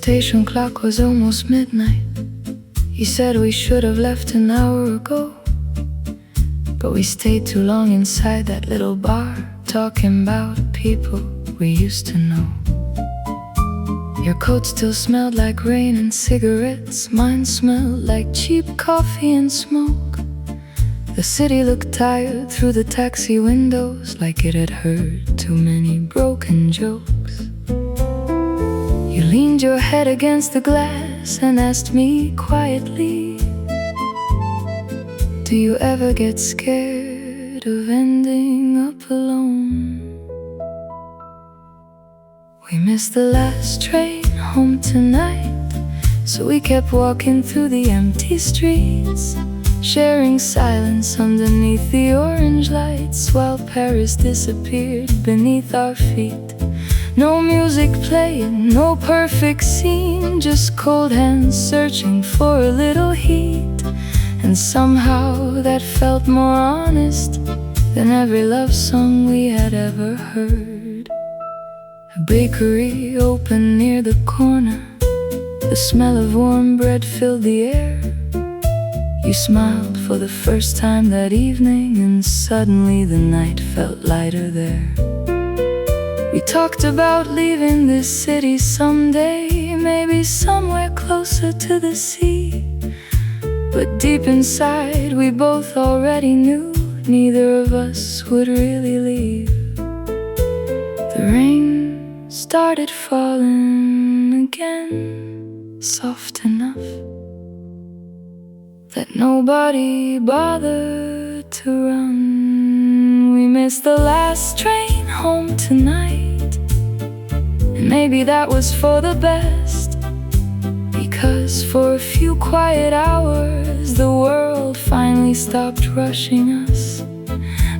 station clock was almost midnight. He said we should have left an hour ago, but we stayed too long inside that little bar, talking about people we used to know. Your coat still smelled like rain and cigarettes. Mine smelled like cheap coffee and smoke. The city looked tired through the taxi windows, like it had heard too many broken jokes. You leaned your head against the glass and asked me quietly, do you ever get scared of ending up alone? We missed the last train home tonight, so we kept walking through the empty streets, sharing silence underneath the orange lights, while Paris disappeared beneath our feet. No music playing, no perfect scene, just cold hands searching for a little heat. And somehow that felt more honest than every love song we had ever heard. A bakery opened near the corner. The smell of warm bread filled the air. You smiled for the first time that evening, and suddenly the night felt lighter there. We talked about leaving this city someday, maybe somewhere closer to the sea. But deep inside we both already knew neither of us would really leave. The rain started falling again, soft enough that nobody bothered to run. We missed the last train home tonight, and maybe that was for the best, because for a few quiet hours the world finally stopped rushing us.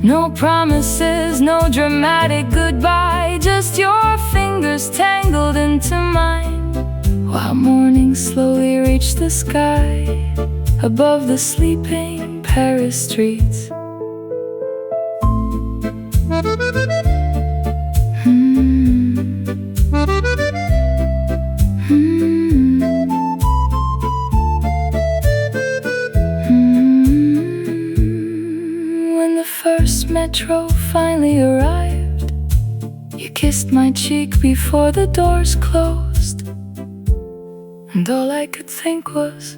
No promises, no dramatic goodbye, just your fingers tangled into mine, while morning slowly reached the sky above the sleeping Paris streets. When the first metro finally arrived, you kissed my cheek before the doors closed, and all I could think was,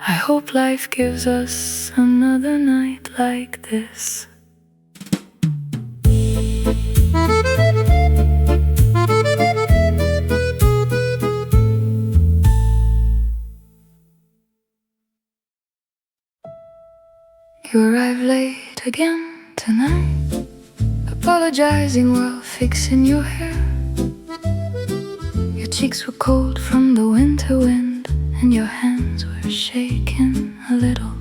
I hope life gives us another night like this. You arrived late again tonight, apologizing while fixing your hair. Your cheeks were cold from the winter wind, and your hands were shaking a little.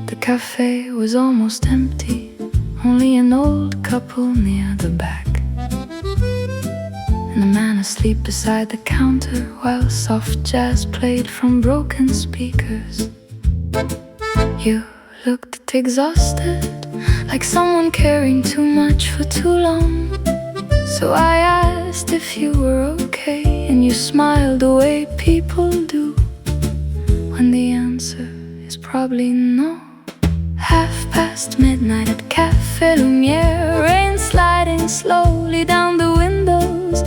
The cafe was almost empty, only an old couple near the back, and a man asleep beside the counter while soft jazz played from broken speakers. You looked exhausted, like someone caring too much for too long. So I asked if you were okay, and you smiled the way people do when the answer is probably no. midnight at Café Lumière, rain sliding slowly down the windows.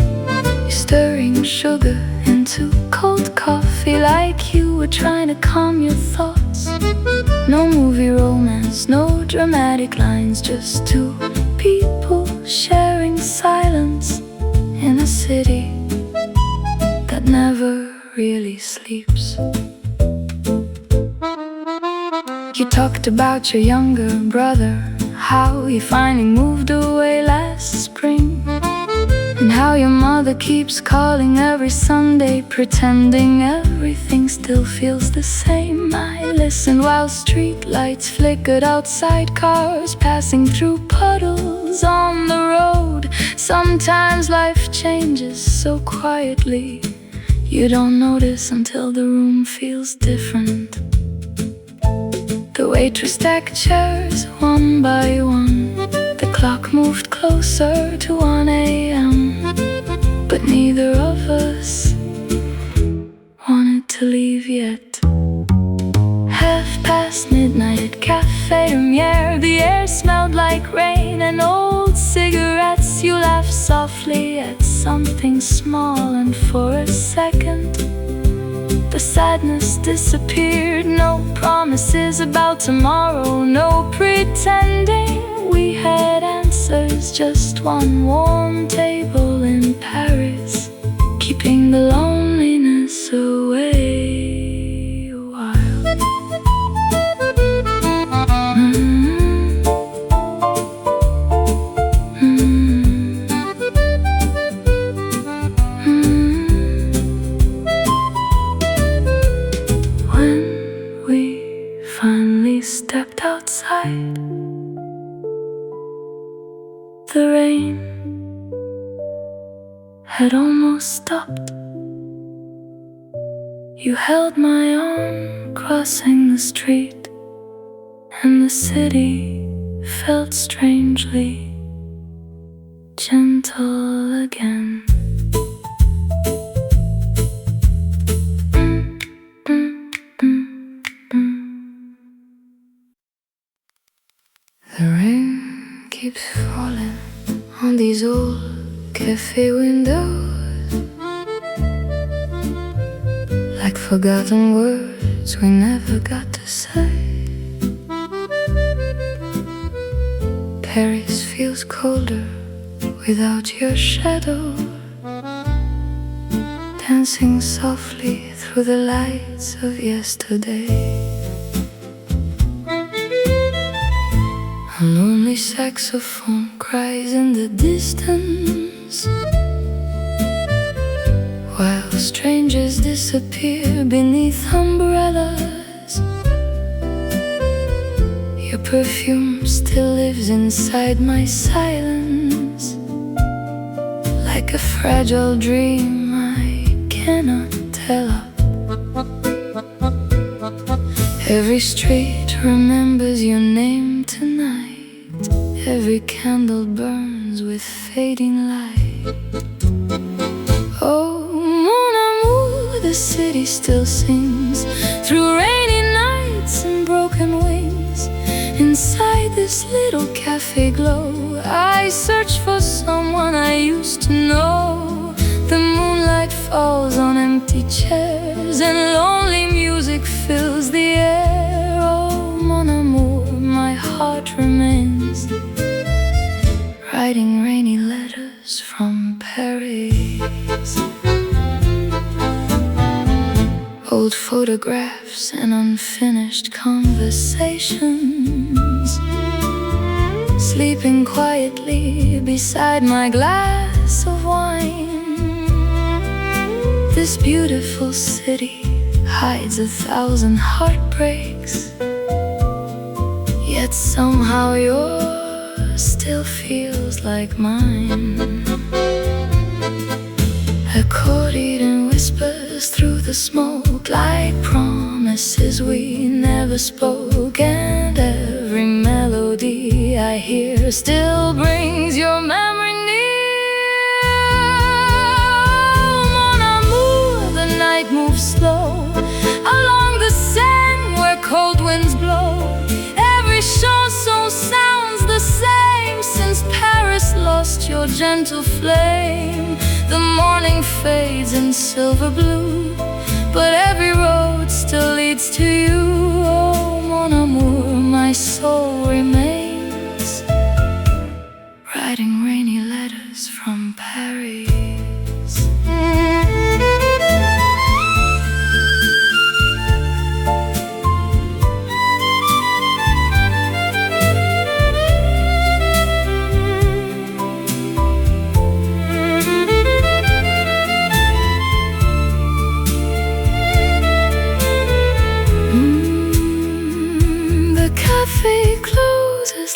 You're stirring sugar into cold coffee like you were trying to calm your thoughts. No movie romance, no dramatic lines, just two people sharing silence in a city that never really sleeps. You talked about your younger brother, how he finally moved away last spring, and how your mother keeps calling every Sunday, pretending everything still feels the same. I listened while street lights flickered outside, cars passing through puddles on the road. Sometimes life changes so quietly, you don't notice until the room feels different. The waitress stacked chairs one by one. The clock moved closer to 1 a.m. but neither of us wanted to leave yet. midnight at Café Lumière, the air smelled like rain and old cigarettes. You laughed softly at something small, and for a second the sadness disappeared. No promises about tomorrow, no pretending we had answers. Just one warm table in Paris, keeping the loneliness away a while. When we finally stepped outside, the rain had almost stopped. You held my arm crossing the street, and the city felt strangely gentle again. The rain keeps falling on these old cafe windows, like forgotten words we never got to say. Paris feels colder without your shadow, dancing softly through the lights of yesterday. A lonely saxophone cries in the distance, while strangers disappear beneath umbrellas. Your perfume still lives inside my silence, like a fragile dream I cannot tell of. Every street remembers your name tonight. Every candle burns with fading light. Oh, mon amour, the city still sings through rainy nights and broken wings. Inside this little cafe glow, I search for someone I used to know. The moonlight falls on empty chairs, and lonely music fills the air. Oh, mon amour, my heart remains writing rainy letters from Paris. Old photographs and unfinished conversations, sleeping quietly beside my glass of wine. This beautiful city hides 1,000 heartbreaks, yet somehow yours still feels like mine. Accorded in whispers through the smoke, like promises we never spoke. And every melody I hear still brings your memory near. Mon amour, the night moves slow along the Seine where cold winds blow. Every chanson sounds the same since Paris lost your gentle flame. The morning fades in silver blue, but every road still leads to you. Oh, mon amour, my soul remains writing rainy letters from Paris.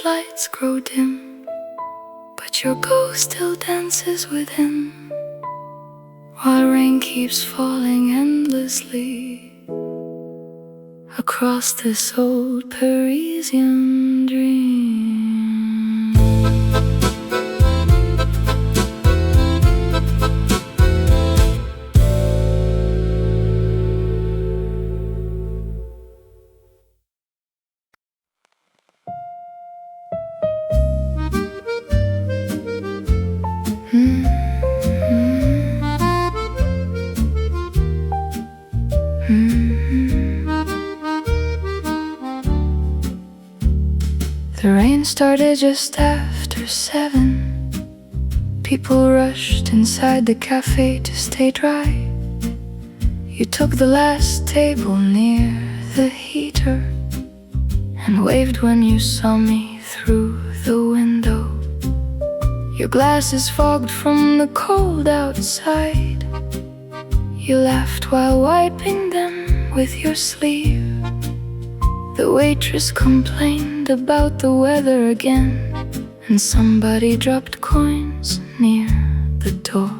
Lights grow dim, but your ghost still dances within, while rain keeps falling endlessly across this old Parisian dream. The rain started just after 7. People rushed inside the cafe to stay dry. You took the last table near the heater and waved when you saw me through the window. Your glasses fogged from the cold outside. You laughed while wiping them with your sleeve. The waitress complained about the weather again, and somebody dropped coins near the door.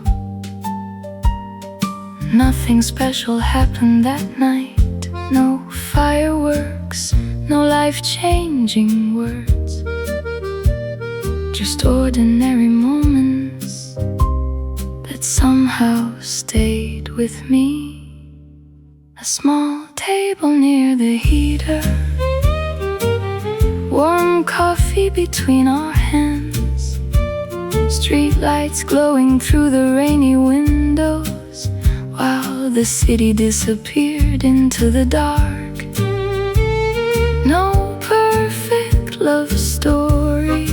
Nothing special happened that night. No fireworks, no life-changing words, just ordinary moments that somehow stayed with me. A small table near the heater, warm coffee between our hands, street lights glowing through the rainy windows while the city disappeared into the dark. No perfect love story,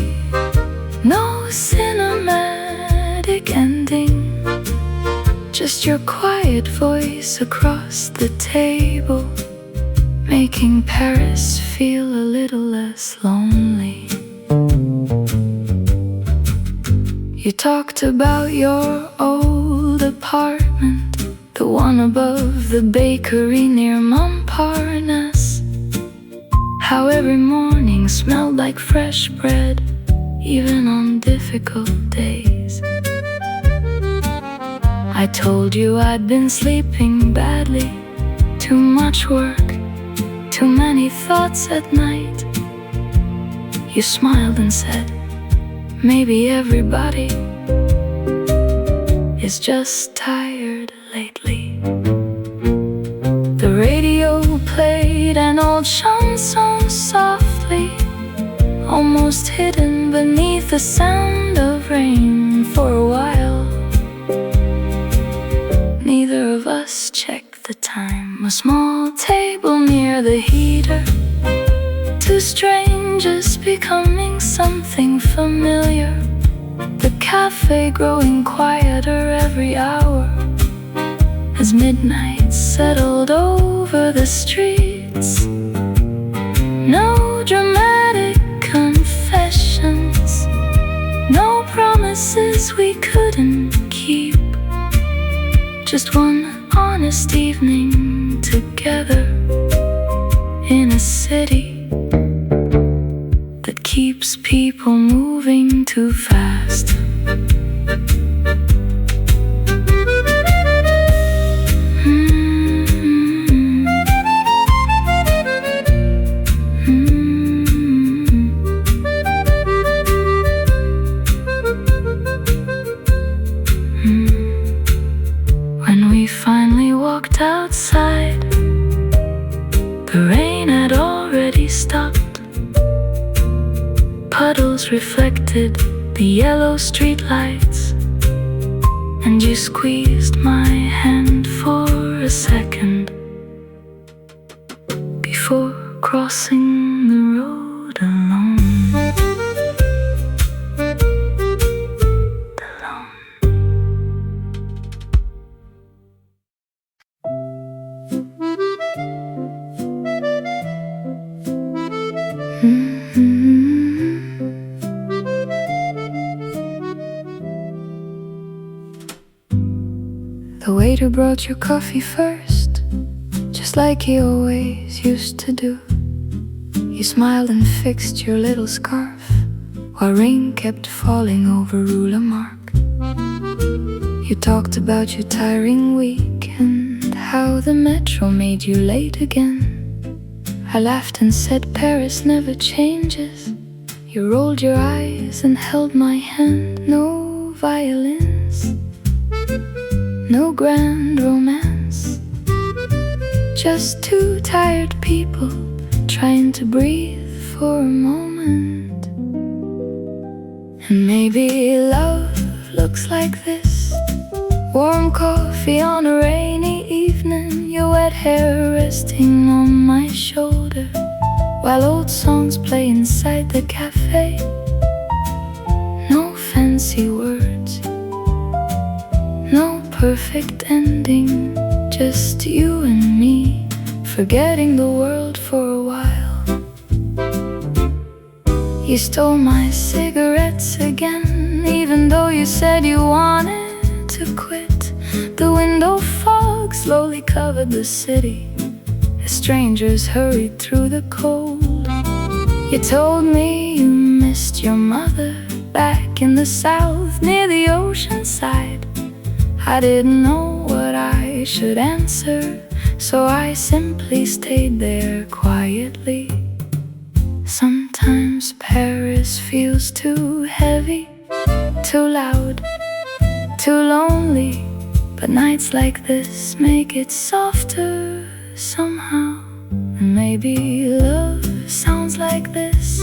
no cinematic ending, just your quiet voice across the table, making Paris feel a little less lonely. You talked about your old apartment, the one above the bakery near Montparnasse. How every morning smelled like fresh bread, even on difficult days. I told you I'd been sleeping badly, too much work, too many thoughts at night. You smiled and said, maybe everybody is just tired lately. The radio played an old chanson softly, almost hidden beneath the sound of rain. For a while, neither of us checked the time. A small table near the heater, two strangers becoming something familiar. The cafe growing quieter every hour as midnight settled over the streets. No dramatic confessions, no promises we couldn't keep, just one honest evening together in a city that keeps people moving too fast. When we finally walked outside, the rain had already stopped. Puddles reflected the yellow streetlights, and you squeezed my hand for a second before crossing the road alone. The waiter brought your coffee first, just like he always used to do. You smiled and fixed your little scarf while rain kept falling over Rue Lamarck. You talked about your tiring week and how the metro made you late again. I laughed and said Paris never changes. You rolled your eyes and held my hand. No violins, no grand romance, just two tired people trying to breathe for a moment. And maybe love looks like this: warm coffee on a rainy evening, your wet wet hair resting on my shoulder, while old songs play inside the cafe. No fancy words, no perfect ending, just you and me, forgetting the world for a while. You stole my cigarettes again, even though you said you wanted to quit. The window fog slowly covered the city as strangers hurried through the cold. You told me you missed your mother back in the south near the ocean side. I didn't know what I should answer, so I simply stayed there quietly. Sometimes Paris feels too heavy, too loud, too lonely, but nights like this make it softer somehow. And maybe love sounds like this: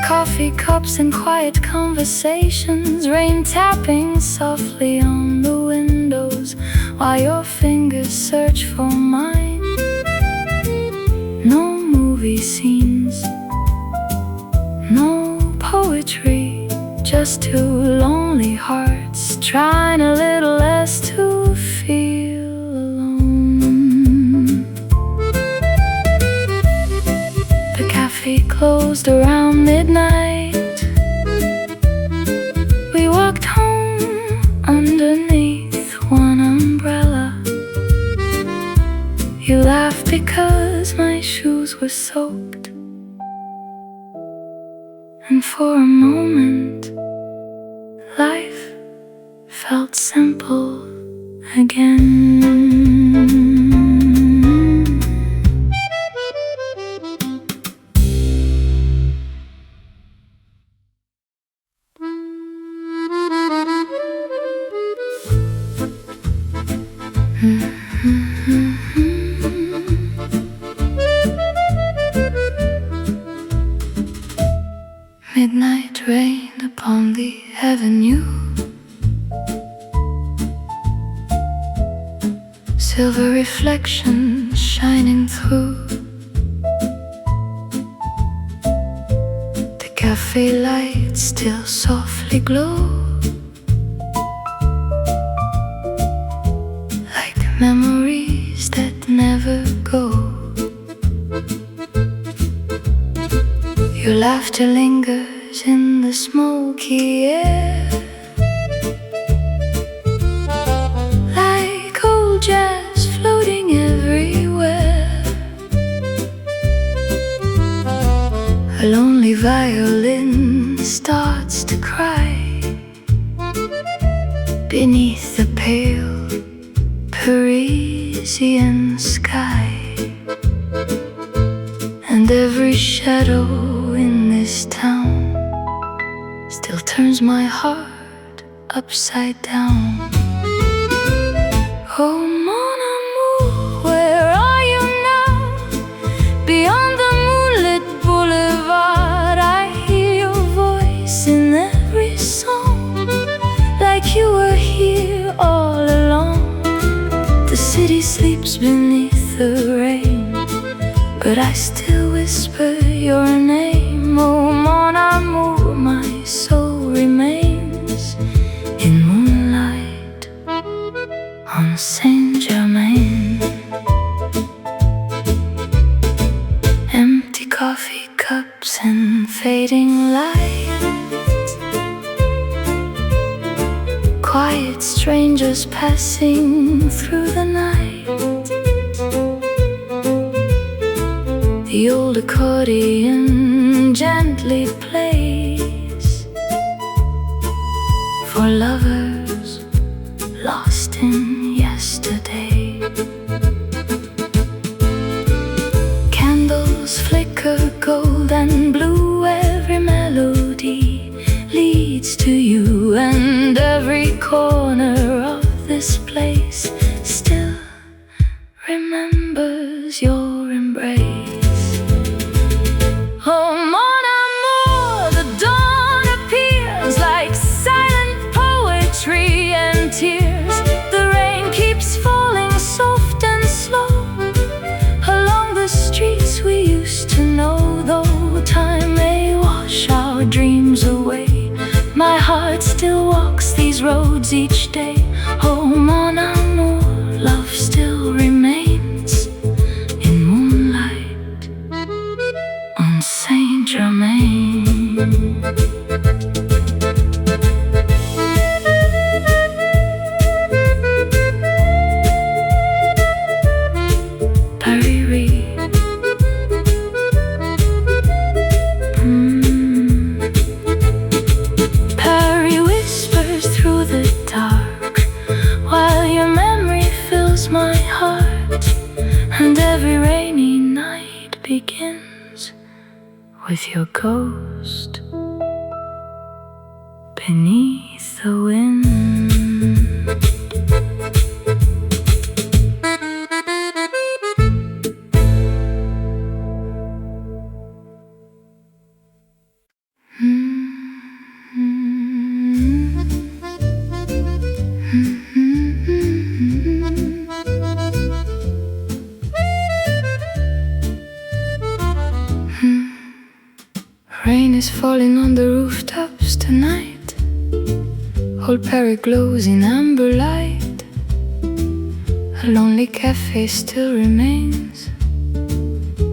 coffee cups and quiet conversations, rain tapping softly on the windows while your fingers search for mine. No movie scenes, no poetry, just two lonely hearts trying a little less to feel alone. The cafe closed around midnight. We walked home underneath one umbrella. You laughed because my shoes were soaked, and for a moment life felt simple again. Midnight rained upon the avenue, silver reflections shining through. The cafe lights still softly glow, like memories that never go. Your laughter lingers in the smoky air, like old jazz floating everywhere. A lonely violin starts to cry beneath the pale Parisian sky, and every shadow in this town still turns my heart upside down. Oh mon amour, where are you now? Beyond the moonlit boulevard, I hear your voice in every song, like you were here all along. The city sleeps beneath the rain, but I still whisper your name. Oh mon amour, my soul remains in moonlight on Saint-Germain. Empty coffee cups and fading light, quiet strangers passing through the night. The old accordion gently plays for lovers lost in yesterday. Candles flicker gold and blue, every melody leads to you, and every corner of this place still remembers your embrace. Oh mon amour, the dawn appears like silent poetry and tears. The rain keeps falling soft and slow, roads each day. Oh mon amour, love still remains in moonlight on Saint Germain. My heart, and every rainy night begins with your ghost beneath the wind. Rain is falling on the rooftops tonight. Old Paris glows in amber light. A lonely cafe still remains,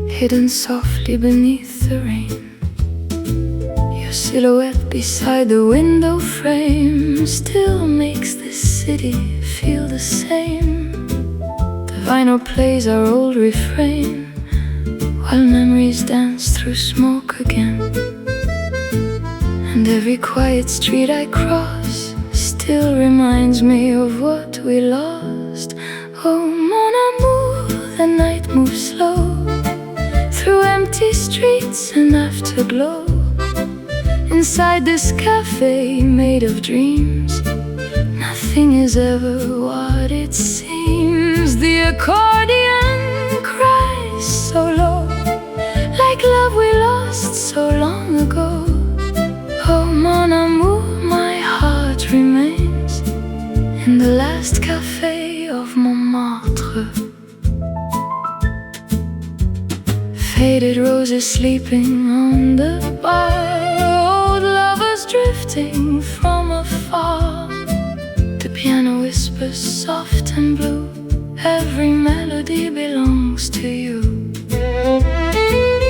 hidden softly beneath the rain. Your silhouette beside the window frame still makes this city feel the same. The vinyl plays our old refrain, while memories dance through smoke again. And every quiet street I cross still reminds me of what we lost. Oh mon amour, the night moves slow through empty streets and afterglow. Inside this cafe made of dreams, nothing is ever what it seems. The accordion cries so low, like love we lost so long ago. Oh mon amour, my heart remains in the last café of Montmartre. Faded roses sleeping on the bar, old lovers drifting from afar. The piano whispers soft and blue, every melody belongs to you.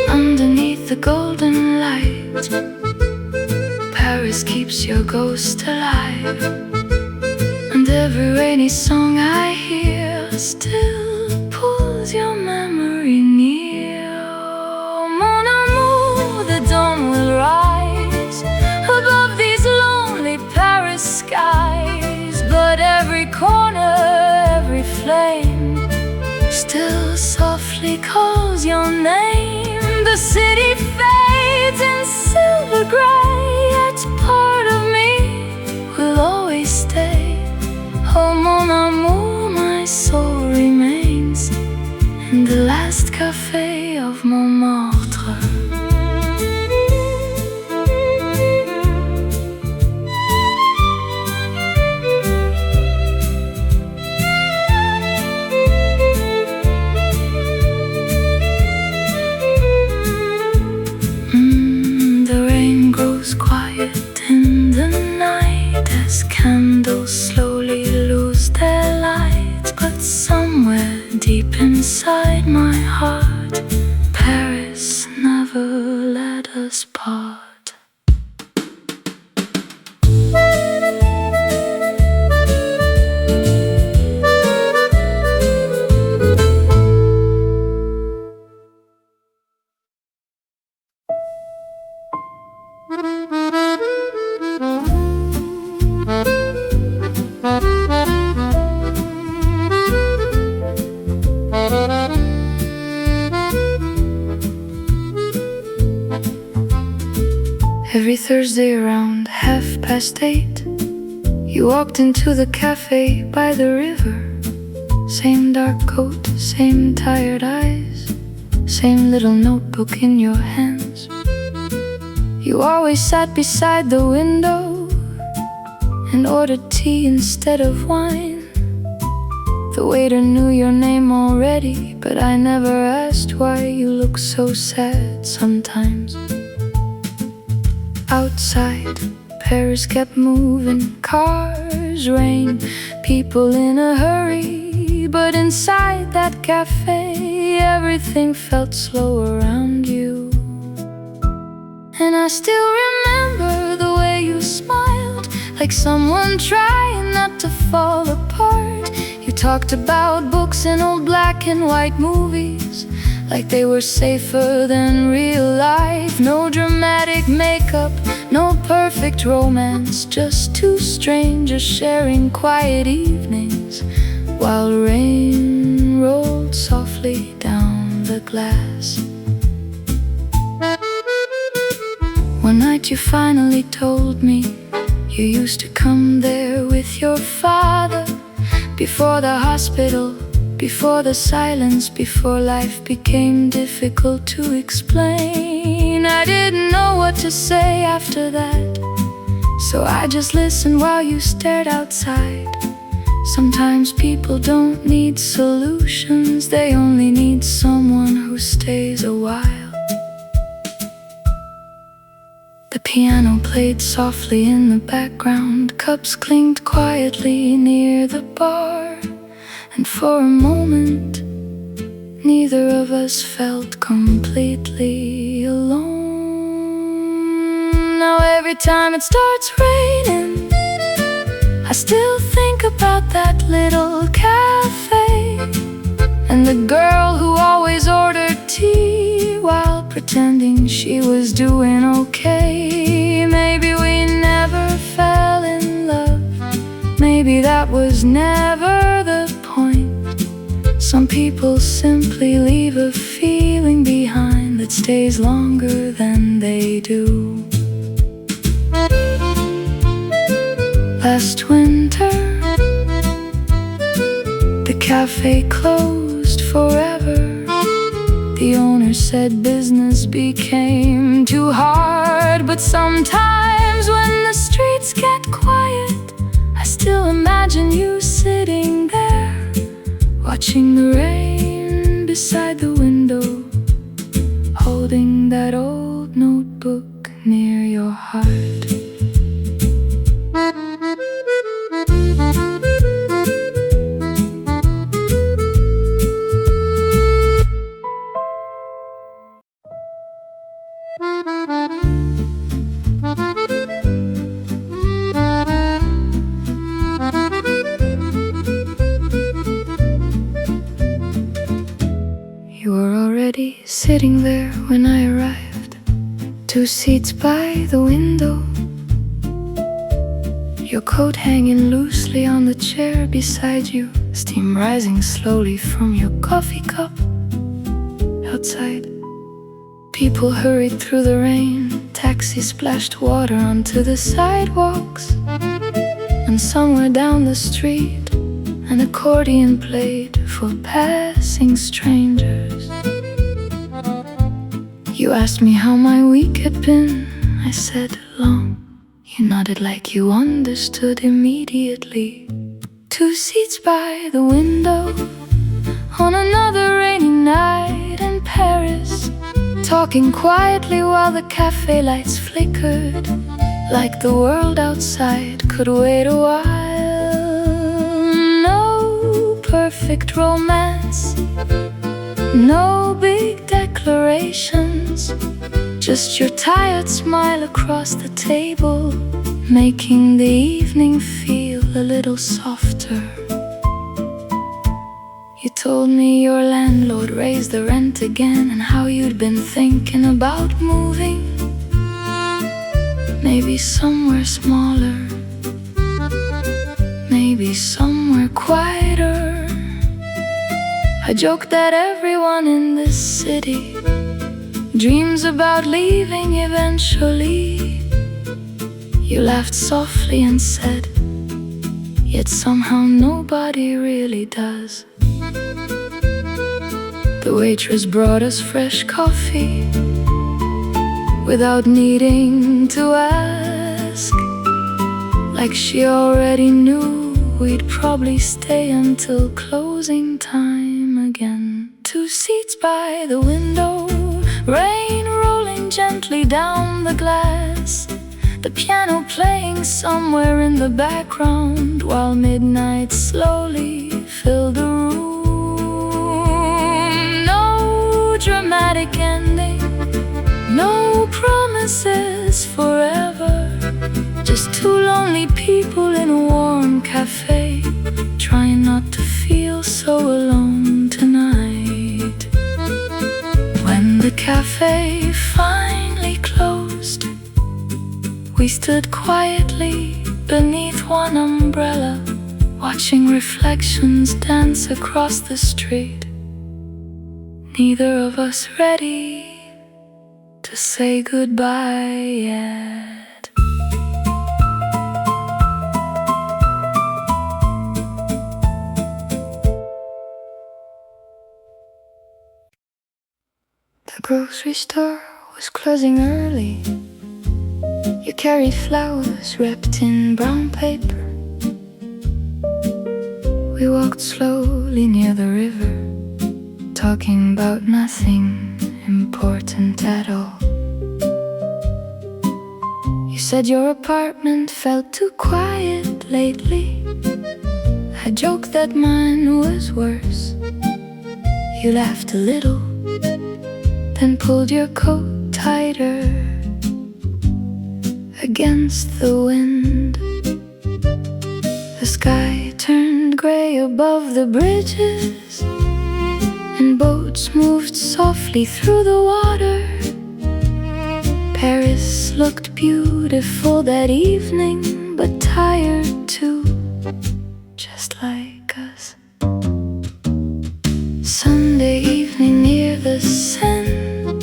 Underneath the golden light, Paris keeps your ghost alive. And every rainy song I hear still pulls your memory near. Oh, mon amour, the dawn will rise above these lonely Paris skies. But every corner, every flame still softly calls your name. The city fades in silver gray, yet part of me will always stay. Oh mon amour, my soul remains in the last café of Montmartre. Quiet in the night as candles slowly lose their light. But somewhere deep inside my heart, Paris never let us part. Every Thursday around 8:30, you walked into the cafe by the river. Same dark coat, same tired eyes, same little notebook in your hands. You always sat beside the window and ordered tea instead of wine. The waiter knew your name already, but I never asked why you look so sad sometimes. Outside, Paris kept moving, cars, rain, people in a hurry. But inside that cafe, everything felt slow around you. And I still remember the way you smiled, like someone trying not to fall apart. You talked about books and old black and white movies, like they were safer than real life. No dramatic makeup, no perfect romance, just two strangers sharing quiet evenings while rain rolled softly down the glass. One night you finally told me you used to come there with your father, before the hospital, before the silence, before life became difficult to explain. I didn't know what to say after that, so I just listened while you stared outside. Sometimes people don't need solutions, they only need someone who stays a while. The piano played softly in the background, cups clinked quietly near the bar. And for a moment, neither of us felt completely alone. Now every time it starts raining, I still think about that little cafe and the girl who always ordered tea while pretending she was doing okay. Maybe we never fell in love, maybe that was never the point. Some people simply leave a feeling behind that stays longer than they do. Last winter, the cafe closed forever. The owner said business became too hard. But sometimes when the streets get quiet, I still imagine you sitting there, watching the rain beside the window, holding that old notebook near your heart. You were already sitting there when I arrived, 2 seats by the window, your coat hanging loosely on the chair beside you, steam rising slowly from your coffee cup. Outside, people hurried through the rain, taxis splashed water onto the sidewalks, and somewhere down the street an accordion played for passing strangers. You asked me how my week had been. I said, long. You nodded like you understood immediately. 2 seats by the window, on another rainy night in Paris, talking quietly while the cafe lights flickered, like the world outside could wait a while. Perfect romance, no big declarations, just your tired smile across the table, making the evening feel a little softer. You told me your landlord raised the rent again, and how you'd been thinking about moving, maybe somewhere smaller, maybe somewhere quieter. I joked that everyone in this city dreams about leaving eventually. You laughed softly and said, yet somehow nobody really does. The waitress brought us fresh coffee without needing to ask, like she already knew we'd probably stay until closing time again. 2 seats by the window, rain rolling gently down the glass. the piano playing somewhere in the background, while midnight slowly filled the room. No dramatic ending, no promises forever, just two lonely people in a warm cafe, trying not to feel so alone tonight. When the cafe finally closed, we stood quietly beneath one umbrella, watching reflections dance across the street. Neither of us ready to say goodbye yet. The grocery store was closing early. You carried flowers wrapped in brown paper. We walked slowly near the river, talking about nothing important at all. You said your apartment felt too quiet lately. I joked that mine was worse. You laughed a little, then pulled your coat tighter against the wind. The sky turned gray above the bridges, and boats moved softly through the water. Paris looked beautiful that evening, but tired too, just like us. Sunday evening near the Seine,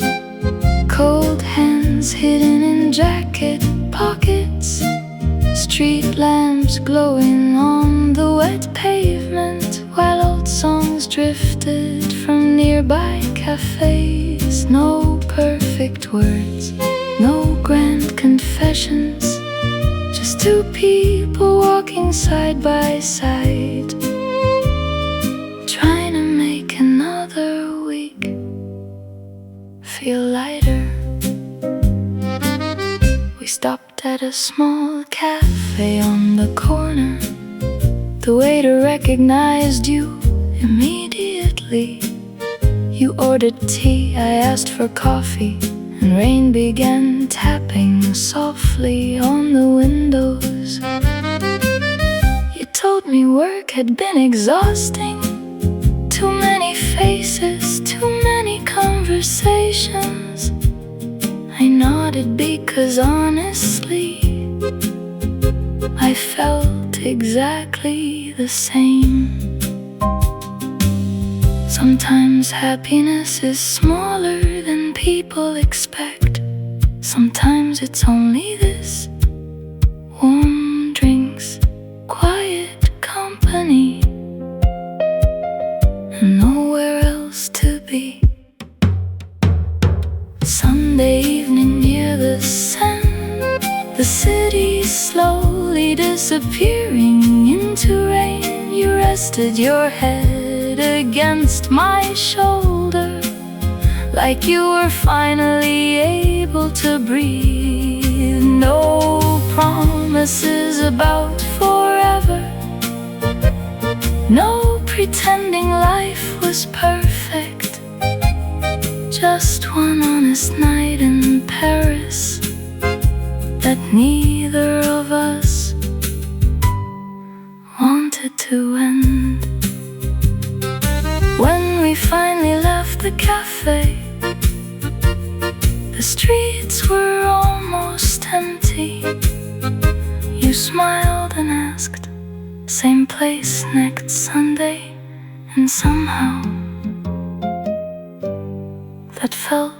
cold hands hidden in jacket pockets, street lamps glowing on the wet pavement, while old songs drifted from nearby cafes. No perfect words, no grand confessions, just two people walking side by side, trying to make another week feel lighter. We stopped at a small cafe on the corner. The waiter recognized you immediately. You ordered tea, I asked for coffee, and rain began tapping softly on the windows. You told me work had been exhausting, too many faces, too many conversations. I nodded because honestly, I felt exactly the same. Sometimes happiness is smaller than people expect. Sometimes it's only this: warm drinks, quiet company, and nowhere else to be. Sunday evening near the Seine, the city slowly disappearing into rain. You rested your head against my shoulder, like you were finally able to breathe. No promises about forever, no pretending life was perfect, just one honest night in Paris that neither of us wanted to end. When we finally left the cafe, the streets were almost empty. You smiled and asked, same place next Sunday, and somehow that felt